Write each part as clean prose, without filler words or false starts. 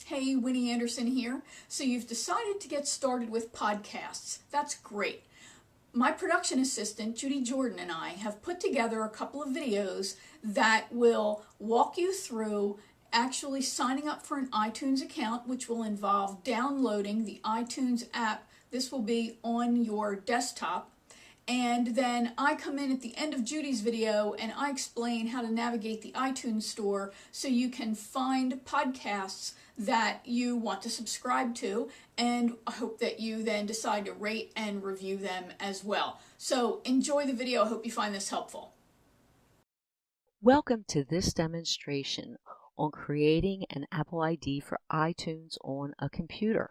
Hey, Winnie Anderson here. So you've decided to get started with podcasts. That's great. My production assistant, Judy Jordan, and I have put together a couple of videos that will walk you through actually signing up for an iTunes account, which will involve downloading the iTunes app. This will be on your desktop. And then I come in at the end of Judy's video and I explain how to navigate the iTunes store so you can find podcasts that you want to subscribe to, and I hope that you then decide to rate and review them as well. So enjoy the video. I hope you find this helpful. Welcome to this demonstration on creating an Apple ID for iTunes on a computer.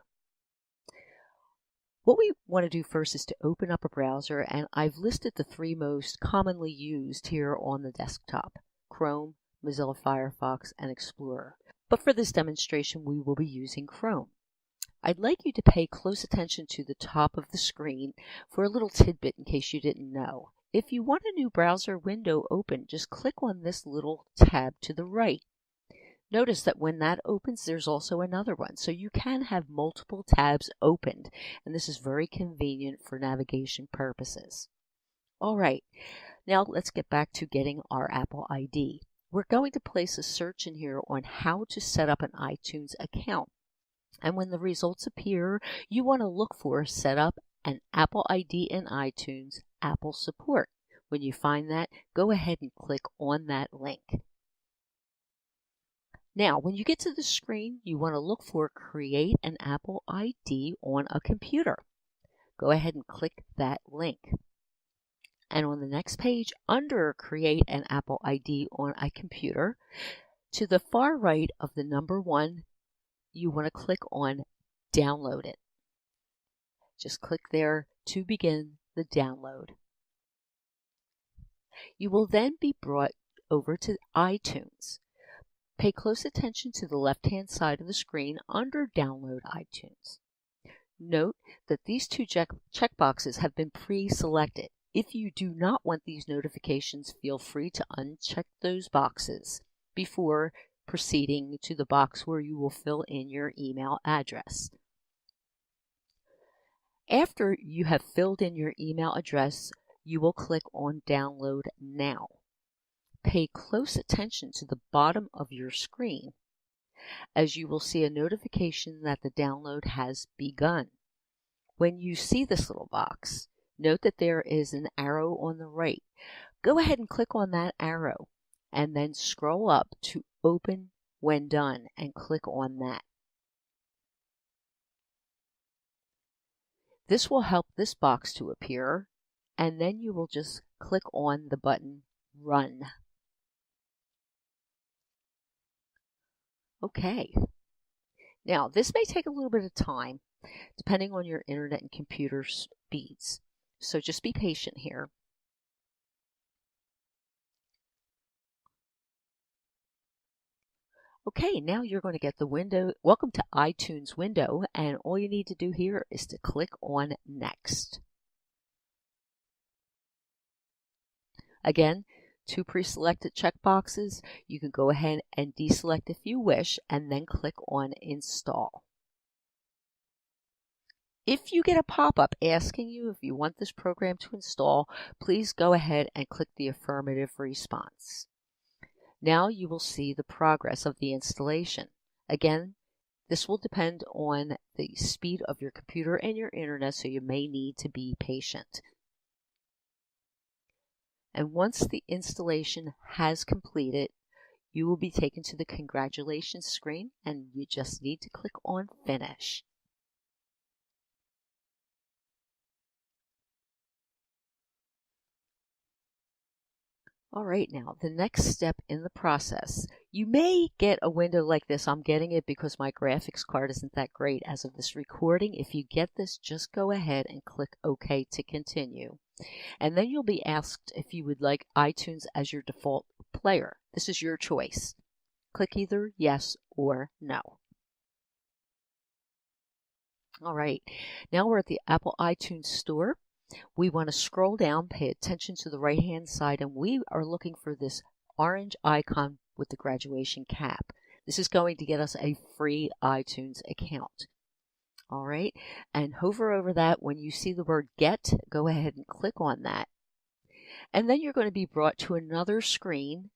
What we want to do first is to open up a browser, and I've listed the three most commonly used here on the desktop: Chrome, Mozilla Firefox, and Explorer. But for this demonstration, we will be using Chrome. I'd like you to pay close attention to the top of the screen for a little tidbit in case you didn't know. If you want a new browser window open, just click on this little tab to the right. Notice that when that opens, there's also another one, so you can have multiple tabs opened, and this is very convenient for navigation purposes. All right, now let's get back to getting our Apple ID. We're going to place a search in here on how to set up an iTunes account. And when the results appear, you want to look for Set Up an Apple ID in iTunes, Apple Support. When you find that, go ahead and click on that link. Now, when you get to the screen, you want to look for Create an Apple ID on a computer. Go ahead and click that link. And on the next page, under Create an Apple ID on a computer, to the far right of the number 1, you want to click on Download it. Just click there to begin the download. You will then be brought over to iTunes. Pay close attention to the left-hand side of the screen under Download iTunes. Note that these two checkboxes have been pre-selected. If you do not want these notifications, feel free to uncheck those boxes before proceeding to the box where you will fill in your email address. After you have filled in your email address, you will click on Download Now. Pay close attention to the bottom of your screen, as you will see a notification that the download has begun. When you see this little box, note that there is an arrow on the right. Go ahead and click on that arrow, and then scroll up to Open when done, and click on that. This will help this box to appear, and then you will just click on the button Run. Okay. Now, this may take a little bit of time, depending on your internet and computer speeds. So just be patient here. Okay, now you're going to get the window, Welcome to iTunes window, and all you need to do here is to click on Next. Again, two pre-selected checkboxes. You can go ahead and deselect if you wish, and then click on Install. If you get a pop-up asking you if you want this program to install, please go ahead and click the affirmative response. Now you will see the progress of the installation. Again, this will depend on the speed of your computer and your internet, so you may need to be patient. And once the installation has completed, you will be taken to the congratulations screen, and you just need to click on Finish. All right, now the next step in the process. You may get a window like this. I'm getting it because my graphics card isn't that great as of this recording. If you get this, just go ahead and click OK to continue. And then you'll be asked if you would like iTunes as your default player. This is your choice. Click either yes or no. All right, now we're at the Apple iTunes Store. We want to scroll down, pay attention to the right-hand side, and we are looking for this orange icon with the graduation cap. This is going to get us a free iTunes account. All right, and hover over that. When you see the word Get, go ahead and click on that. And then you're going to be brought to another screen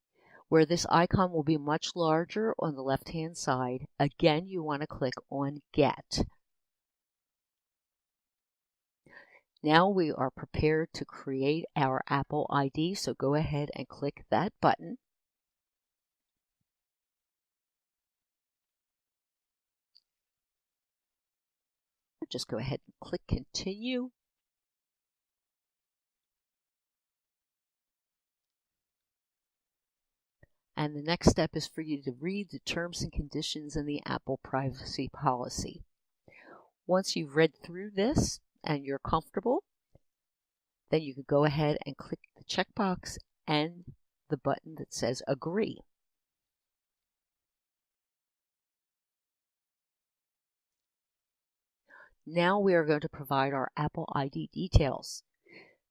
where this icon will be much larger on the left-hand side. Again, you want to click on Get. Now we are prepared to create our Apple ID, so go ahead and click that button. Just go ahead and click Continue. And the next step is for you to read the terms and conditions in the Apple privacy policy. Once you've read through this and you're comfortable, then you can go ahead and click the checkbox and the button that says Agree. Now we are going to provide our Apple ID details.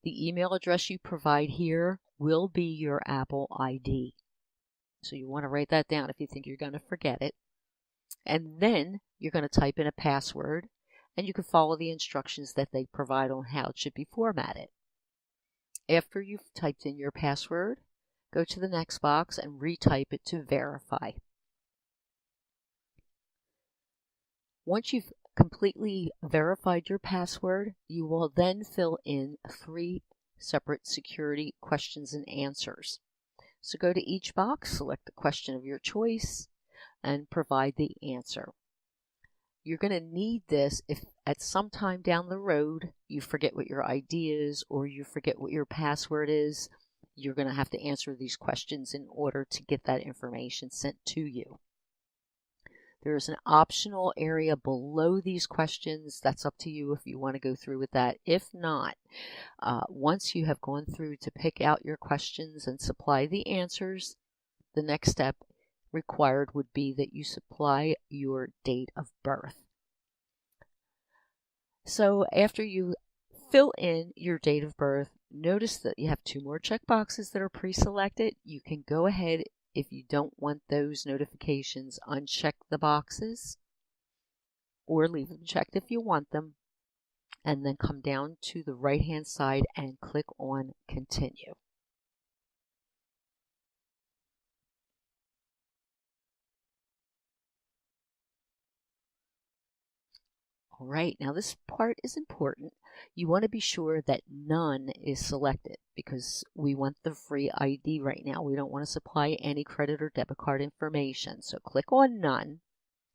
The email address you provide here will be your Apple ID. So you want to write that down if you think you're going to forget it. And then you're going to type in a password, and you can follow the instructions that they provide on how it should be formatted. After you've typed in your password, go to the next box and retype it to verify. Once you've completely verified your password, you will then fill in 3 separate security questions and answers. So go to each box, select the question of your choice, and provide the answer. You're going to need this if at some time down the road you forget what your ID is or you forget what your password is. You're going to have to answer these questions in order to get that information sent to you. There is an optional area below these questions. That's up to you if you want to go through with that. If not, once you have gone through to pick out your questions and supply the answers, the next step required would be that you supply your date of birth. So after you fill in your date of birth, notice that you have 2 more checkboxes that are pre-selected. You can go ahead, if you don't want those notifications, uncheck the boxes or leave them checked if you want them, and then come down to the right-hand side and click on Continue. All right, now this part is important. You want to be sure that none is selected because we want the free ID right now. We don't want to supply any credit or debit card information. So click on none.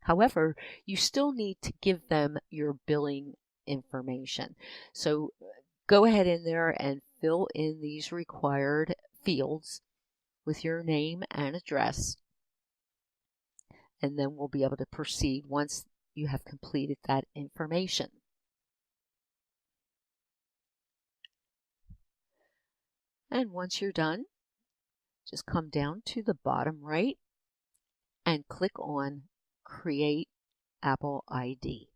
However, you still need to give them your billing information. So go ahead in there and fill in these required fields with your name and address. And then we'll be able to proceed once you have completed that information. And once you're done, just come down to the bottom right and click on Create Apple ID.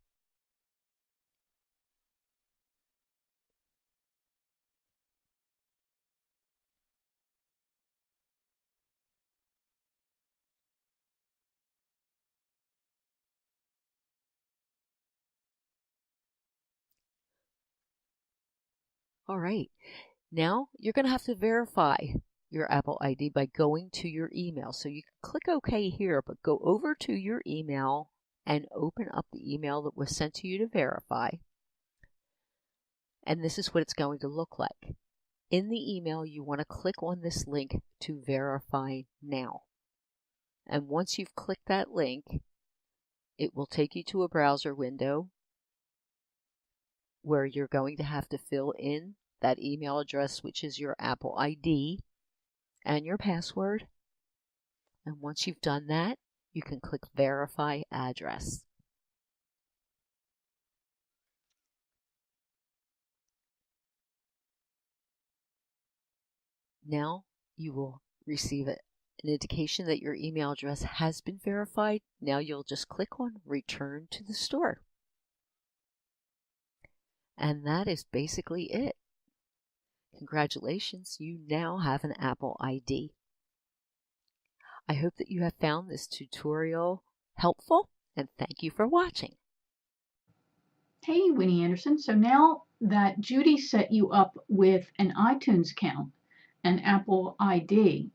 All right, now you're going to have to verify your Apple ID by going to your email. So you can click OK here, but go over to your email and open up the email that was sent to you to verify. And this is what it's going to look like. In the email, you want to click on this link to verify now. And once you've clicked that link, it will take you to a browser window where you're going to have to fill in that email address, which is your Apple ID, and your password. And once you've done that, you can click Verify Address. Now you will receive an indication that your email address has been verified. Now you'll just click on Return to the store. And that is basically it. Congratulations, you now have an Apple ID. I hope that you have found this tutorial helpful, and thank you for watching. Hey, Winnie Anderson. So now that Judy set you up with an iTunes account, an Apple ID,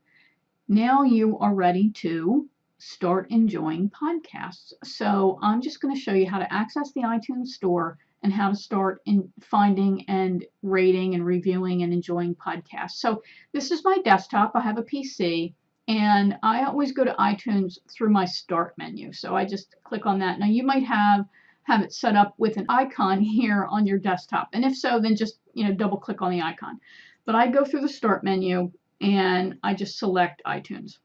now you are ready to start enjoying podcasts. So I'm just going to show you how to access the iTunes store and how to start in finding and rating and reviewing and enjoying podcasts. So this is my desktop. I have a PC, and I always go to iTunes through my start menu. So I just click on that. Now you might have it set up with an icon here on your desktop, and if so, then just double click on the icon. But I go through the start menu and I just select iTunes.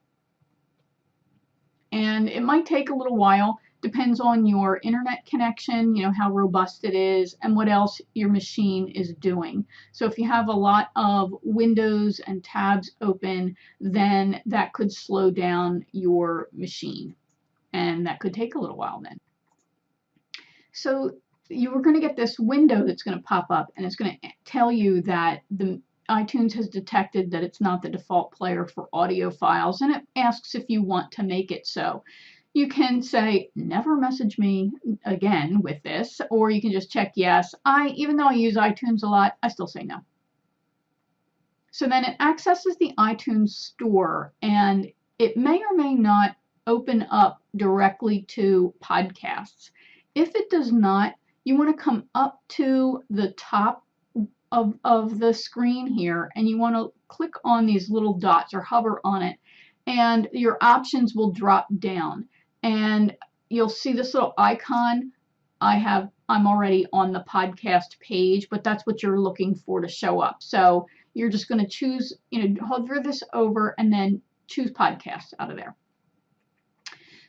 And it might take a little while, depends on your internet connection, how robust it is, and what else your machine is doing. So if you have a lot of windows and tabs open, then that could slow down your machine, and that could take a little while then. So you are going to get this window that's going to pop up, and it's going to tell you that the iTunes has detected that it's not the default player for audio files, and it asks if you want to make it so. You can say, never message me again with this, or you can just check yes. Even though I use iTunes a lot, I still say no. So then it accesses the iTunes store, and it may or may not open up directly to podcasts. If it does not, you want to come up to the top of the screen here, and you want to click on these little dots or hover on it, and your options will drop down, and you'll see this little icon. I'm already on the podcast page, but that's what you're looking for to show up. So you're just going to choose, hover this over and then choose podcasts out of there.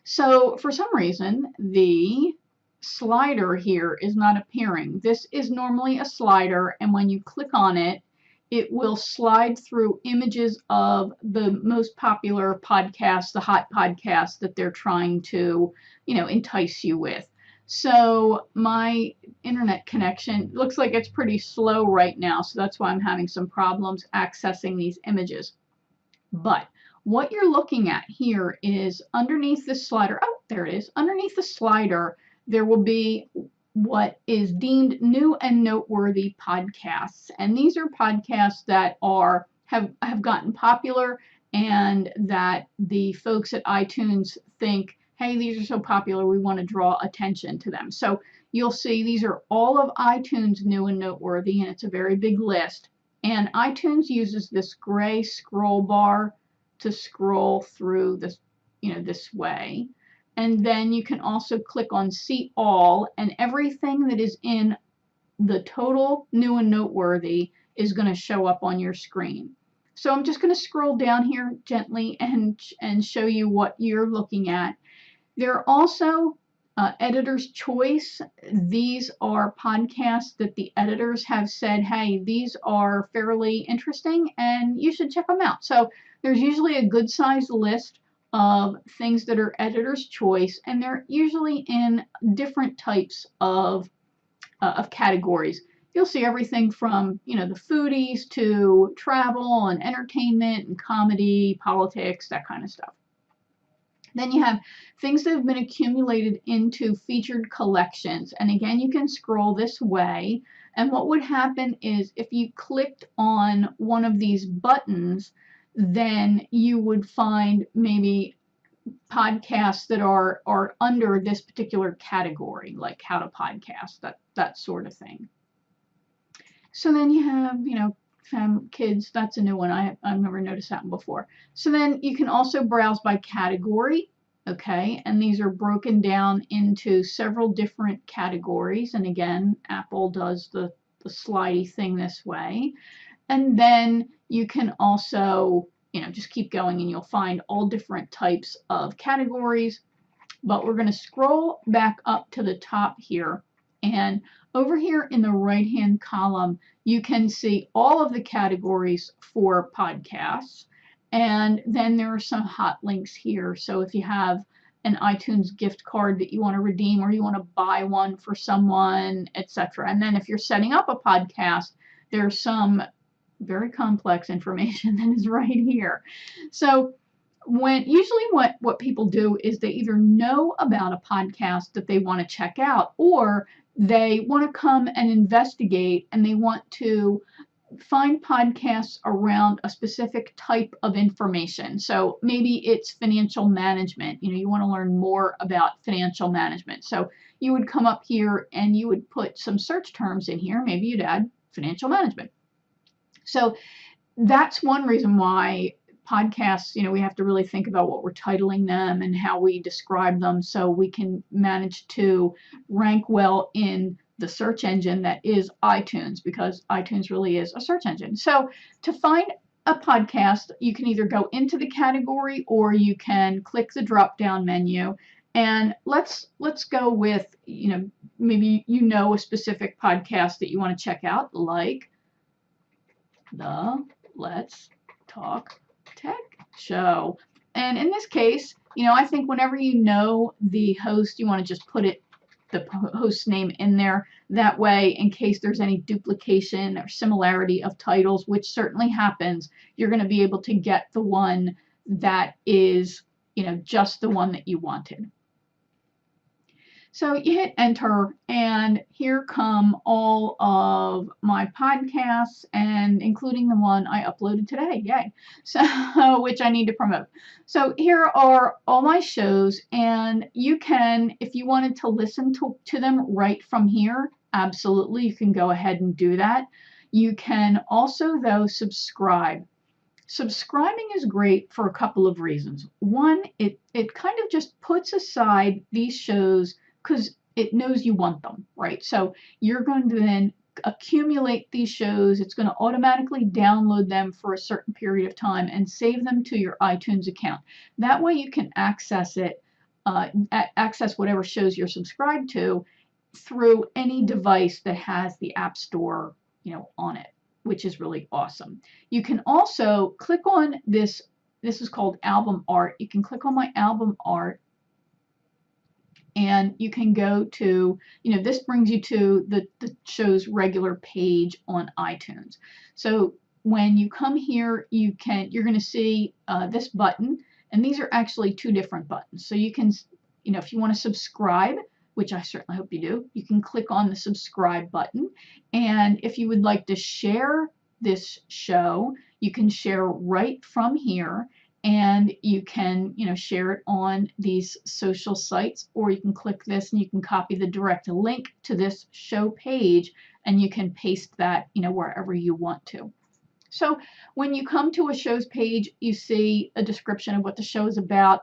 So for some reason, the slider here is not appearing. This is normally a slider, and when you click on it, it will slide through images of the most popular podcasts, the hot podcasts that they're trying to, entice you with. So my internet connection looks like it's pretty slow right now, so that's why I'm having some problems accessing these images. But what you're looking at here is underneath the slider. Oh, there it is. Underneath the slider, there will be what is deemed new and noteworthy podcasts. And these are podcasts that have gotten popular, and that the folks at iTunes think, hey, these are so popular, we want to draw attention to them. So you'll see these are all of iTunes new and noteworthy, and it's a very big list. And iTunes uses this gray scroll bar to scroll through this, this way. And then you can also click on See All, and everything that is in the total new and noteworthy is going to show up on your screen. So I'm just going to scroll down here gently and show you what you're looking at. There are also Editor's Choice. These are podcasts that the editors have said, hey, these are fairly interesting and you should check them out. So there's usually a good sized list of things that are Editor's Choice, and they're usually in different types of categories. You'll see everything from, the foodies to travel and entertainment and comedy, politics, that kind of stuff. Then you have things that have been accumulated into featured collections. And again, you can scroll this way. And what would happen is if you clicked on one of these buttons, then you would find maybe podcasts that are under this particular category, like how to podcast, that sort of thing. So then you have, kids, that's a new one. I've never noticed that one before. So then you can also browse by category, okay? And these are broken down into several different categories. And again, Apple does the slidey thing this way. And then you can also, just keep going and you'll find all different types of categories. But we're going to scroll back up to the top here. And over here in the right-hand column, you can see all of the categories for podcasts. And then there are some hot links here. So if you have an iTunes gift card that you want to redeem, or you want to buy one for someone, etc. And then if you're setting up a podcast, there's some very complex information that is right here. So What people do is they either know about a podcast that they want to check out, or they want to come and investigate, and they want to find podcasts around a specific type of information. So maybe it's financial management. You want to learn more about financial management. So you would come up here and you would put some search terms in here. Maybe you'd add financial management. So that's one reason why podcasts, we have to really think about what we're titling them and how we describe them so we can manage to rank well in the search engine that is iTunes, because iTunes really is a search engine. So to find a podcast, you can either go into the category or you can click the drop down menu. And let's go with, maybe a specific podcast that you want to check out, like the Let's Talk Tech Show. And in this case, I think whenever you know the host, you want to just put the host name in there. That way, in case there's any duplication or similarity of titles, which certainly happens, you're going to be able to get the one that is, just the one that you wanted. So you hit enter, and here come all of my podcasts, and including the one I uploaded today. Yay! So, which I need to promote. So here are all my shows, and you can, if you wanted to listen to them right from here, absolutely, you can go ahead and do that. You can also, though, subscribe. Subscribing is great for a couple of reasons. One, it kind of just puts aside these shows because it knows you want them, right? So you're going to then accumulate these shows. It's going to automatically download them for a certain period of time and save them to your iTunes account. That way you can access it, access whatever shows you're subscribed to through any device that has the App Store, on it, which is really awesome. You can also click on this. This is called album art. You can click on my album art, and you can go to, this brings you to the show's regular page on iTunes. So when you come here, you're going to see this button, and these are actually two different buttons. So you can, if you want to subscribe, which I certainly hope you do, you can click on the subscribe button. And if you would like to share this show, you can share right from here. And you can, share it on these social sites, or you can click this and you can copy the direct link to this show page, and you can paste that, wherever you want to. So when you come to a show's page, you see a description of what the show is about,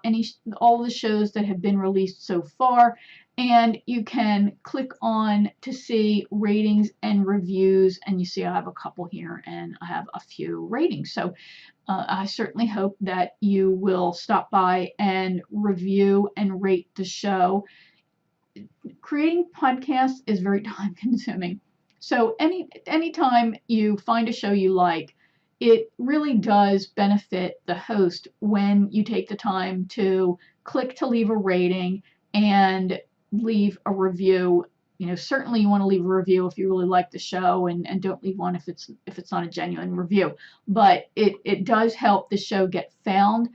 all the shows that have been released so far, and you can click on to see ratings and reviews, and you see I have a couple here, and I have a few ratings. So I certainly hope that you will stop by and review and rate the show. Creating podcasts is very time consuming. So anytime you find a show you like, it really does benefit the host when you take the time to click to leave a rating and leave a review. Certainly you want to leave a review if you really like the show, and don't leave one if it's not a genuine review. But it does help the show get found,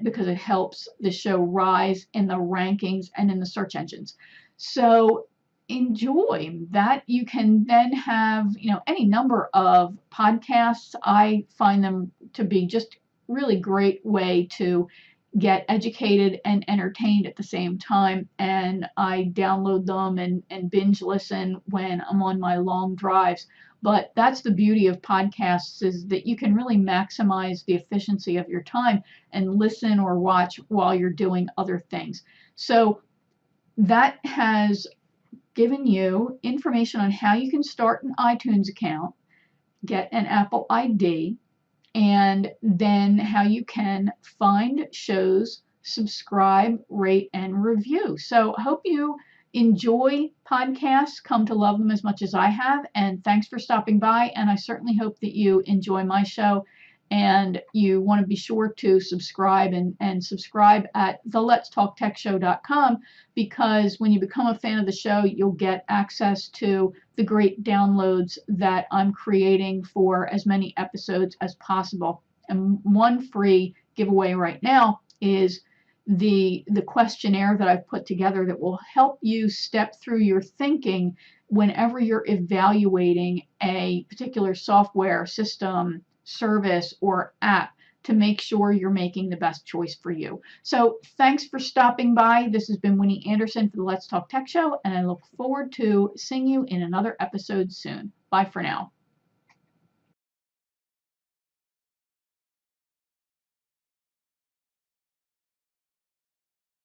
because it helps the show rise in the rankings and in the search engines. So enjoy that. You can then have, any number of podcasts. I find them to be just really great way to get educated and entertained at the same time, and I download them and binge listen when I'm on my long drives. But that's the beauty of podcasts, is that you can really maximize the efficiency of your time and listen or watch while you're doing other things. So that has given you information on how you can start an iTunes account, get an Apple ID, and then how you can find shows, subscribe, rate, and review. So I hope you enjoy podcasts, come to love them as much as I have, and thanks for stopping by, and I certainly hope that you enjoy my show, and you want to be sure to subscribe and subscribe at theletstalktechshow.com, because when you become a fan of the show, you'll get access to the great downloads that I'm creating for as many episodes as possible. And one free giveaway right now is the questionnaire that I've put together that will help you step through your thinking whenever you're evaluating a particular software, system, service, or app to make sure you're making the best choice for you. So thanks for stopping by. This has been Winnie Anderson for the Let's Talk Tech Show, and I look forward to seeing you in another episode soon. Bye for now.